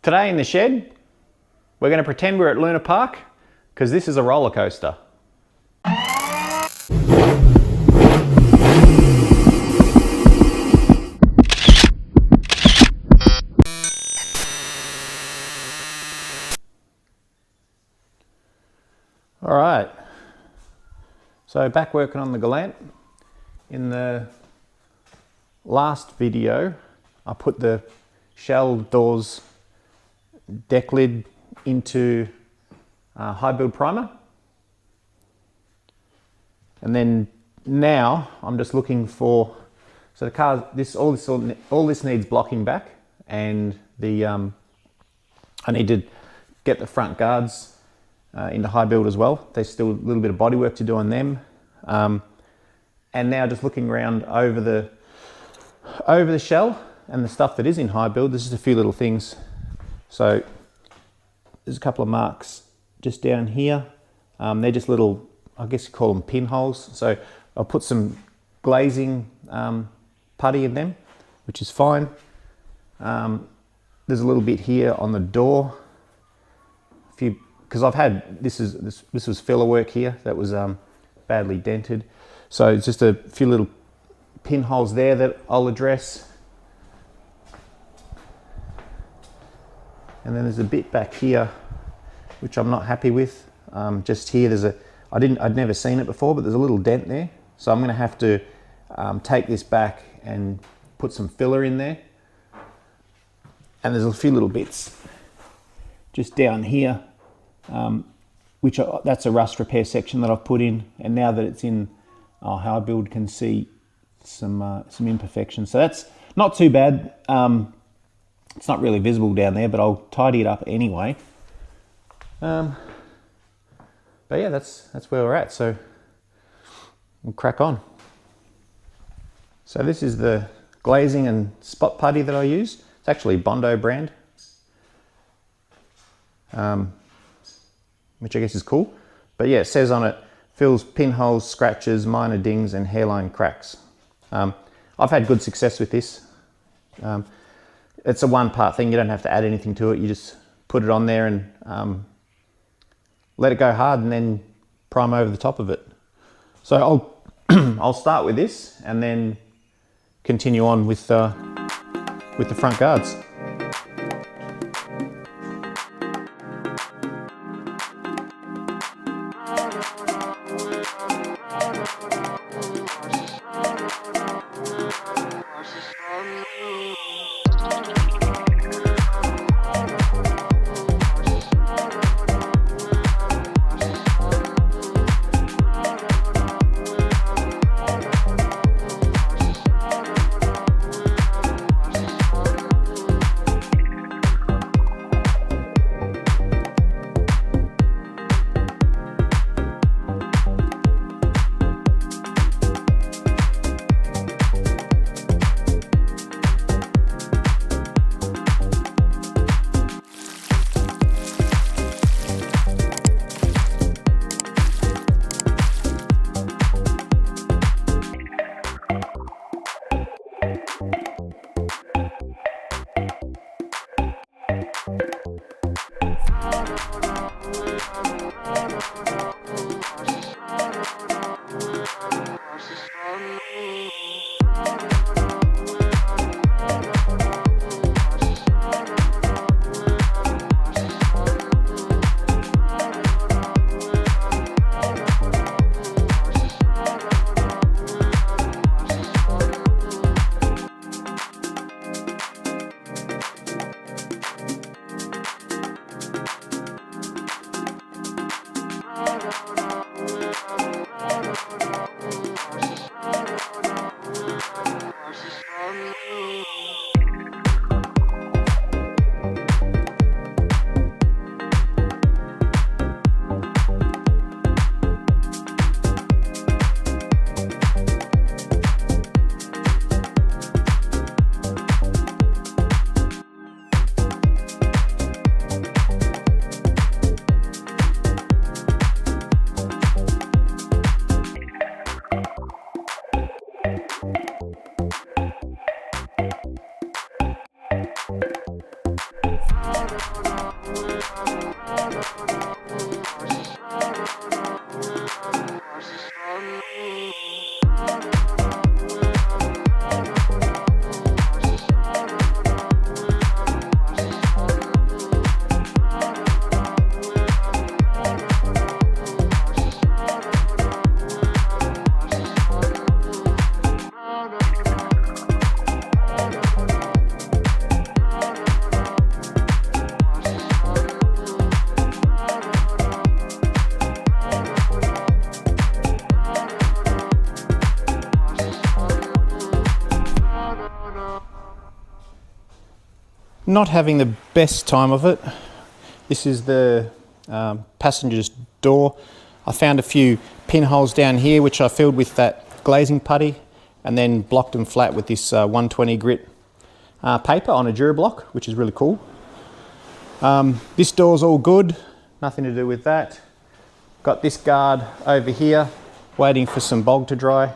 Today in the shed, we're going to pretend we're at Luna Park because this is a roller coaster. All right, so back working on the Galant. In the last video, I put the shell doors deck lid into high build primer, and then now I'm just looking for, so the car, all this needs blocking back, and the I need to get the front guards into high build as well. There's still a little bit of body work to do on them, and now just looking around over the shell and the stuff that is in high build. There's just a few little things. So there's a couple of marks just down here. They're just little, I guess you call them pinholes. So I'll put some glazing putty in them, which is fine. There's a little bit here on the door, because I've had, this was filler work here that was badly dented. So it's just a few little pinholes there that I'll address. And then there's a bit back here which I'm not happy with. Just here, I'd never seen it before, but there's a little dent there. So I'm going to have to take this back and put some filler in there. And there's a few little bits just down here, that's a rust repair section that I've put in. And now that it's in high build, can see some imperfections. So that's not too bad. It's not really visible down there, but I'll tidy it up anyway. But yeah, that's where we're at. So we'll crack on. So this is the glazing and spot putty that I use. It's actually Bondo brand, which I guess is cool. But yeah, it says on it, fills pinholes, scratches, minor dings, and hairline cracks. I've had good success with this. It's a one-part thing. You don't have to add anything to it. You just put it on there and let it go hard, and then prime over the top of it. So I'll start with this and then continue on with the front guards. Not having the best time of it. This is the passenger's door. I found a few pinholes down here which I filled with that glazing putty and then blocked them flat with this 120 grit paper on a Durablock, which is really cool. This door's all good, nothing to do with that. Got this guard over here waiting for some bog to dry.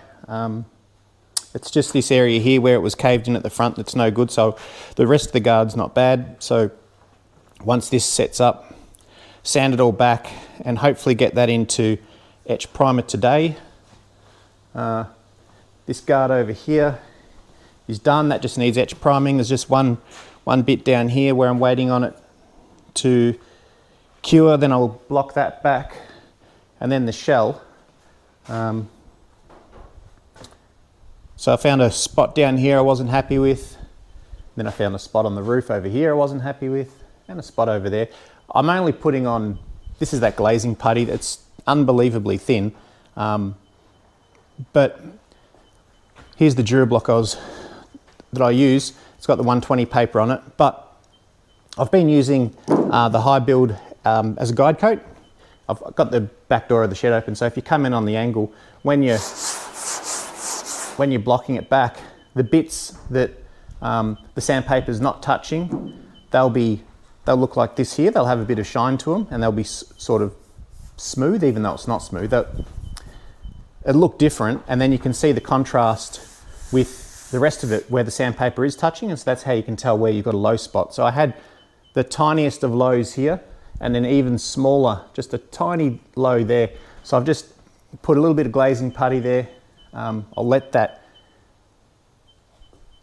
It's just this area here where it was caved in at the front that's no good, so the rest of the guard's not bad. So once this sets up, sand it all back and hopefully get that into etch primer today. This guard over here is done, that just needs etch priming. There's just one bit down here where I'm waiting on it to cure, then I'll block that back. And then the shell. So I found a spot down here I wasn't happy with. Then I found a spot on the roof over here I wasn't happy with, and a spot over there. I'm only putting on, this is that glazing putty that's unbelievably thin. But here's the Durablock that I use. It's got the 120 paper on it, but I've been using the high build as a guide coat. I've got the back door of the shed open, so if you come in on the angle, when you're blocking it back, the bits that the sandpaper's not touching, they'll look like this here. They'll have a bit of shine to them, and they'll be sort of smooth, even though it's not smooth. It'll look different, and then you can see the contrast with the rest of it where the sandpaper is touching, and so that's how you can tell where you've got a low spot. So I had the tiniest of lows here, and then even smaller, just a tiny low there. So I've just put a little bit of glazing putty there. I'll let that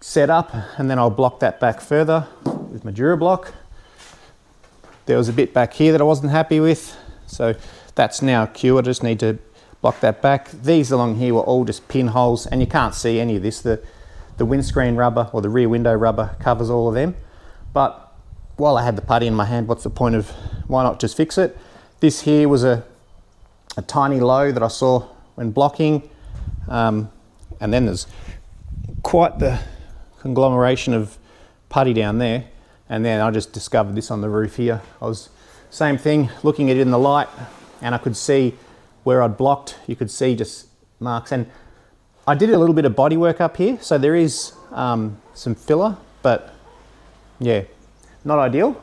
set up, and then I'll block that back further with my Durablock. There was a bit back here that I wasn't happy with, so that's now cured. I just need to block that back. These along here were all just pinholes, and you can't see any of this. The windscreen rubber or the rear window rubber covers all of them. But while I had the putty in my hand, what's the point of, why not just fix it? This here was a tiny low that I saw when blocking. And then there's quite the conglomeration of putty down there, and then I just discovered this on the roof here. Same thing, looking at it in the light, and I could see where I'd blocked. You could see just marks, and I did a little bit of body work up here, so there is some filler, but yeah, not ideal.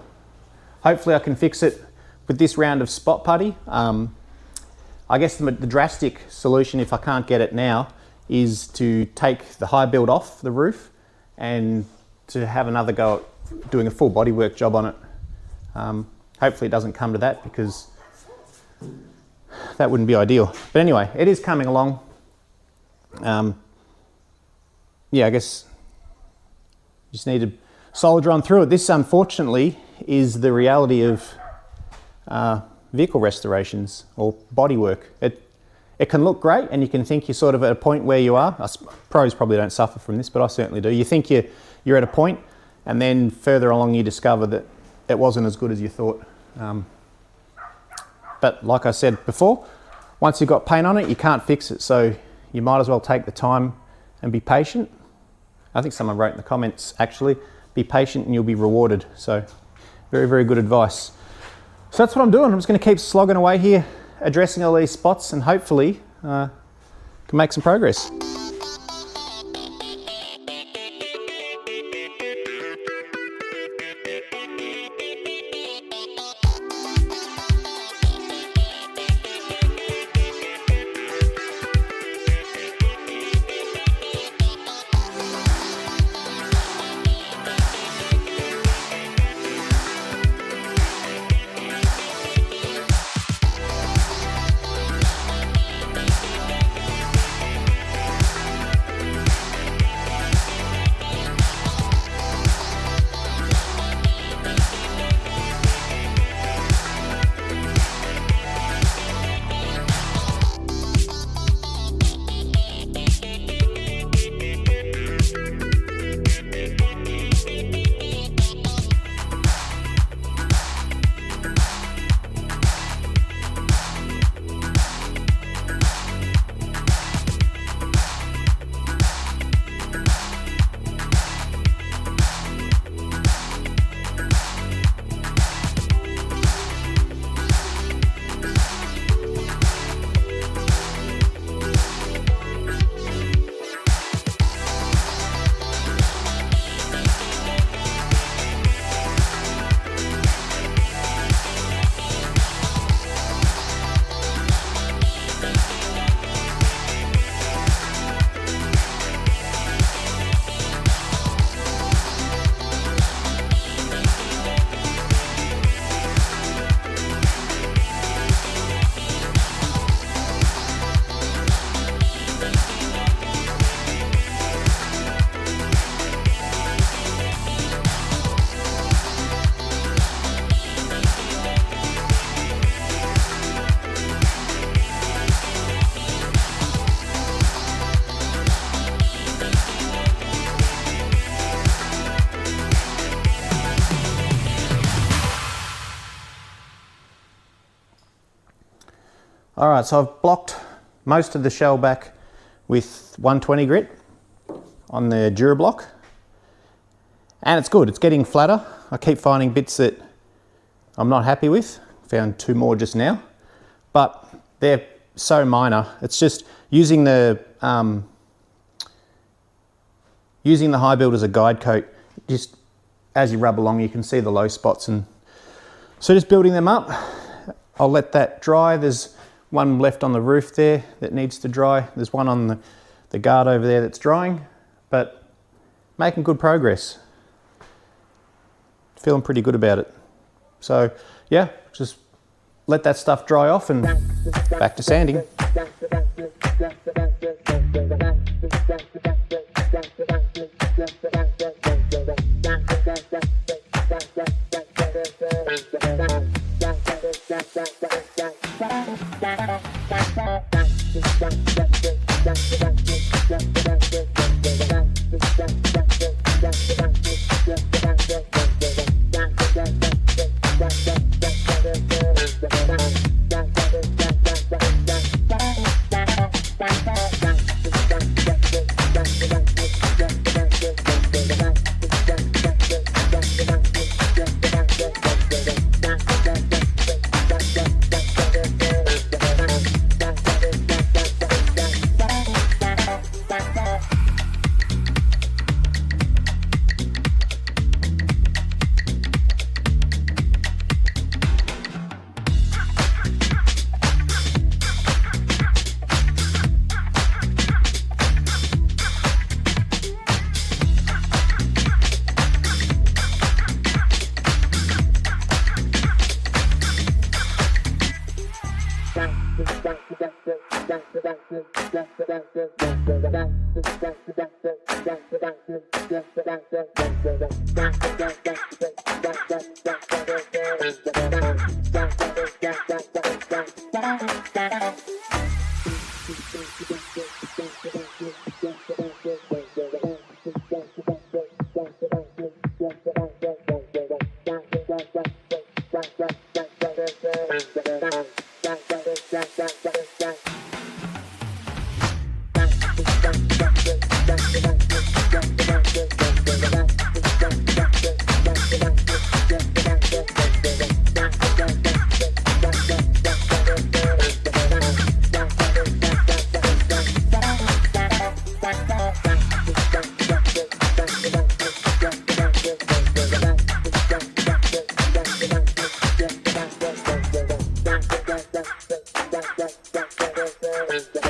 Hopefully I can fix it with this round of spot putty. I guess the drastic solution, if I can't get it now, is to take the high build off the roof and to have another go at doing a full bodywork job on it. Hopefully it doesn't come to that, because that wouldn't be ideal. But anyway, it is coming along. Yeah, I guess just need to soldier on through it. This, unfortunately, is the reality of vehicle restorations or bodywork. It can look great, and you can think you're sort of at a point where you are. Pros probably don't suffer from this, but I certainly do. You think you're at a point, and then further along you discover that it wasn't as good as you thought. But like I said before, once you've got paint on it, you can't fix it. So you might as well take the time and be patient. I think someone wrote in the comments, actually, be patient and you'll be rewarded. So very, very good advice. So that's what I'm doing. I'm just going to keep slogging away here, addressing all these spots, and hopefully can make some progress. All right, so I've blocked most of the shell back with 120 grit on the DuraBlock, and it's good. It's getting flatter. I keep finding bits that I'm not happy with. Found 2 more just now, but they're so minor. It's just using the high build as a guide coat. Just as you rub along, you can see the low spots, and so just building them up. I'll let that dry. There's one left on the roof there that needs to dry. There's one on the guard over there that's drying, but making good progress. Feeling pretty good about it. So yeah, just let that stuff dry off and back to sanding.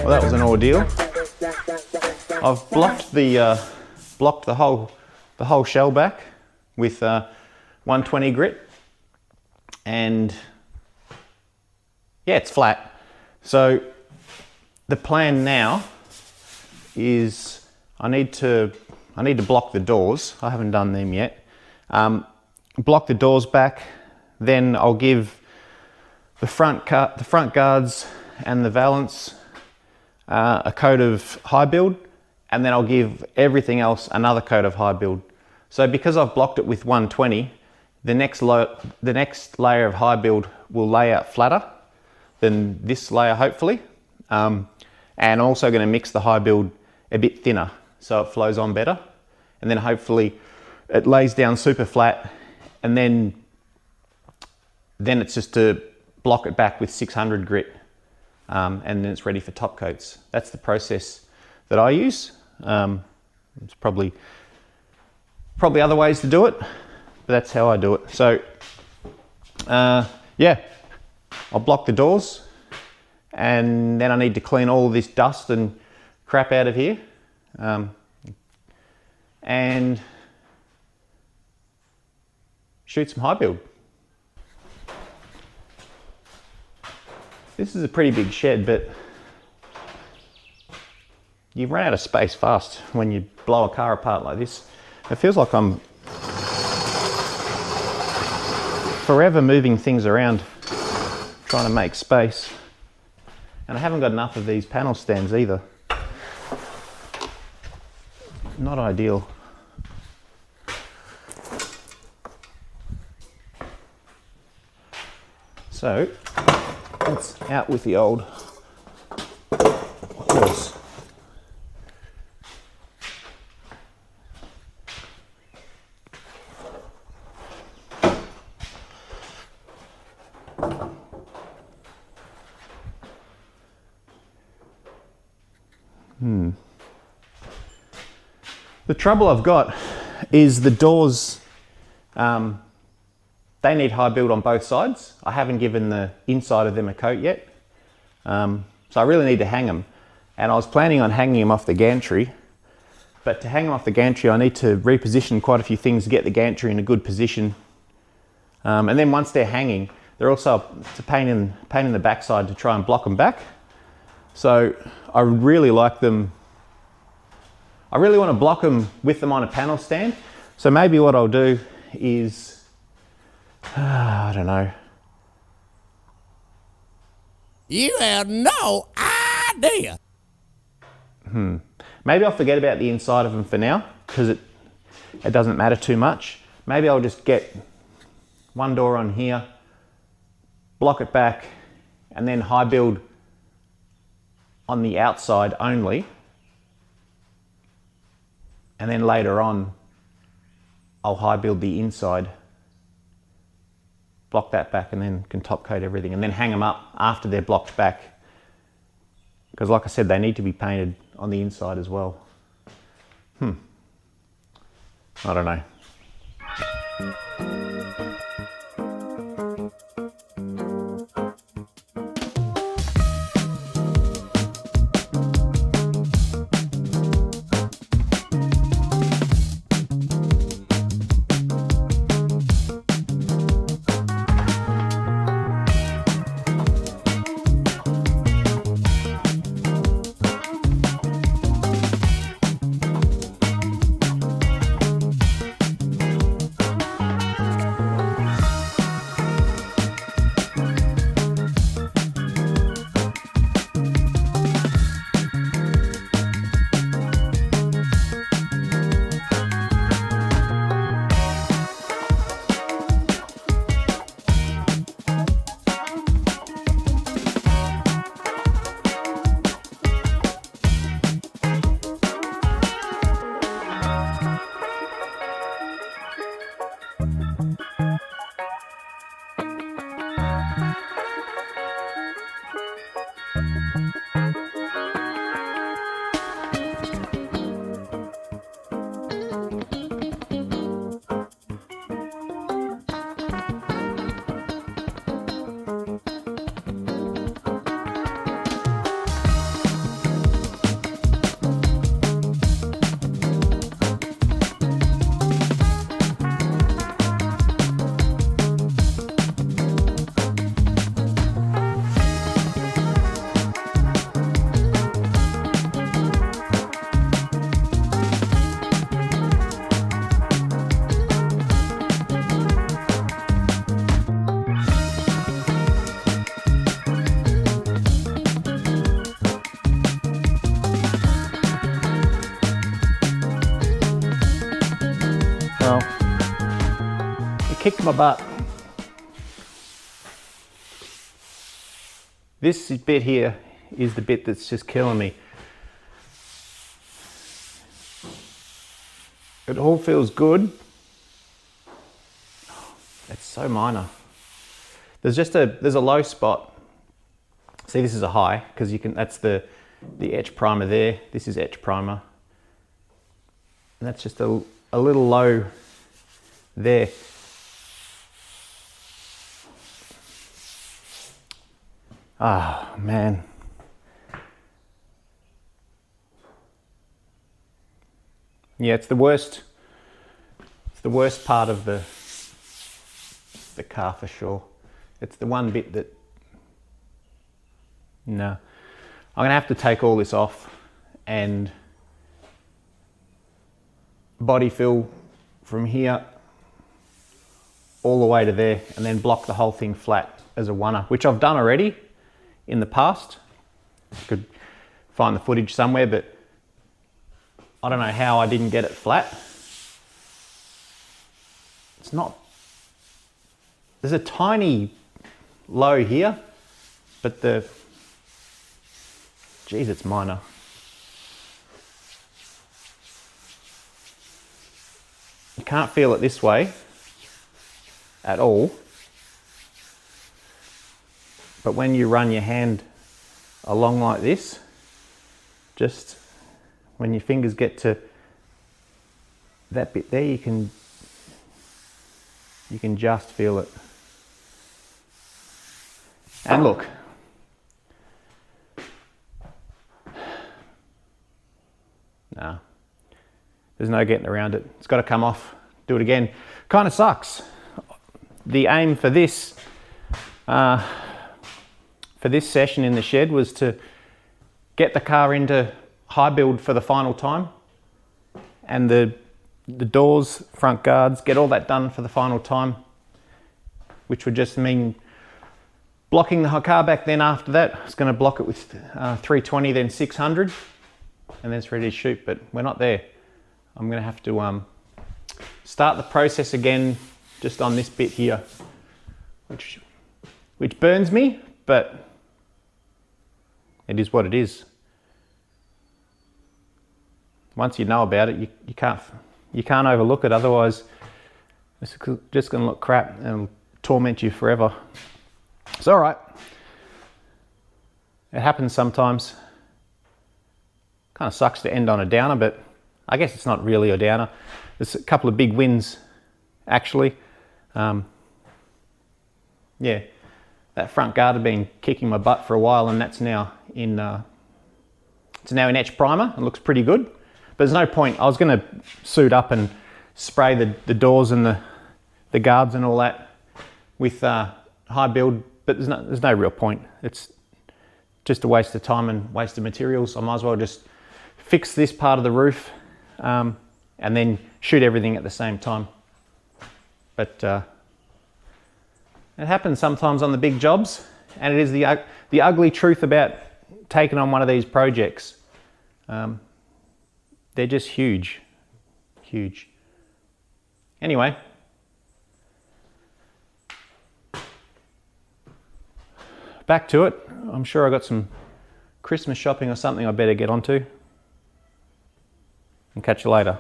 Well, that was an ordeal. I've blocked the whole shell back with 120 grit, and yeah, it's flat. So the plan now is I need to block the doors. I haven't done them yet. Block the doors back, then I'll give the front guards and the valance a coat of high build, and then I'll give everything else another coat of high build. So because I've blocked it with 120, the next layer of high build will lay out flatter than this layer, hopefully. And also going to mix the high build a bit thinner so it flows on better, and then hopefully it lays down super flat, and then it's just to block it back with 600 grit, and then it's ready for top coats. That's the process that I use. There's probably other ways to do it, but that's how I do it. So yeah, I'll block the doors, and then I need to clean all this dust and crap out of here, and shoot some high build. This is a pretty big shed, but you run out of space fast when you blow a car apart like this. It feels like I'm forever moving things around, trying to make space. And I haven't got enough of these panel stands either. Not ideal. So That's out with the old horse. The trouble I've got is the doors, they need high build on both sides. I haven't given the inside of them a coat yet. So I really need to hang them. And I was planning on hanging them off the gantry, but to hang them off the gantry, I need to reposition quite a few things to get the gantry in a good position. And then once they're hanging, they're also it's a pain in the backside to try and block them back. So I really like them. I really want to block them with them on a panel stand. So maybe what I'll do is, I don't know. You have no idea. Maybe I'll forget about the inside of them for now because it doesn't matter too much. Maybe I'll just get one door on here, block it back, and then high build on the outside only. And then later on, I'll high build the inside, block that back, and then can top coat everything and then hang them up after they're blocked back. Because like I said, they need to be painted on the inside as well. I don't know. Well, it kicked my butt. This bit here is the bit that's just killing me. It all feels good. It's so minor. There's a low spot. See, this is a high because you can. That's the etch primer there. This is etch primer, and that's just a little low there. Ah, man. Yeah, it's the worst part of the car for sure. It's the one bit that, no. I'm gonna have to take all this off and body fill from here all the way to there and then block the whole thing flat as a oneer, which I've done already in the past. I could find the footage somewhere, but I don't know how I didn't get it flat. It's not, there's a tiny low here, but geez, it's minor. You can't feel it this way at all, but when you run your hand along like this, just when your fingers get to that bit there, you can just feel it. And look, no, there's no getting around it. It's got to come off. Do it again. Kind of sucks. The aim for this session in the shed was to get the car into high build for the final time, and the doors, front guards, get all that done for the final time, which would just mean blocking the car back. Then after that, it's going to block it with 320, then 600, and then it's ready to shoot. But we're not there. I'm going to have to start the process again just on this bit here, which burns me, but it is what it is. Once you know about it, you can't overlook it. Otherwise, it's just going to look crap and it'll torment you forever. It's all right. It happens sometimes. Kind of sucks to end on a downer, but I guess it's not really a downer. There's a couple of big wins, actually. Yeah, that front guard had been kicking my butt for a while, and that's now in etch primer. It looks pretty good, but there's no point. I was going to suit up and spray the doors and the guards and all that with high build, but there's no real point. It's just a waste of time and waste of materials. I might as well just fix this part of the roof and then shoot everything at the same time. But it happens sometimes on the big jobs, and it is the ugly truth about taking on one of these projects. They're just huge. Anyway, back to it. I'm sure I got some Christmas shopping or something I better get onto. And catch you later.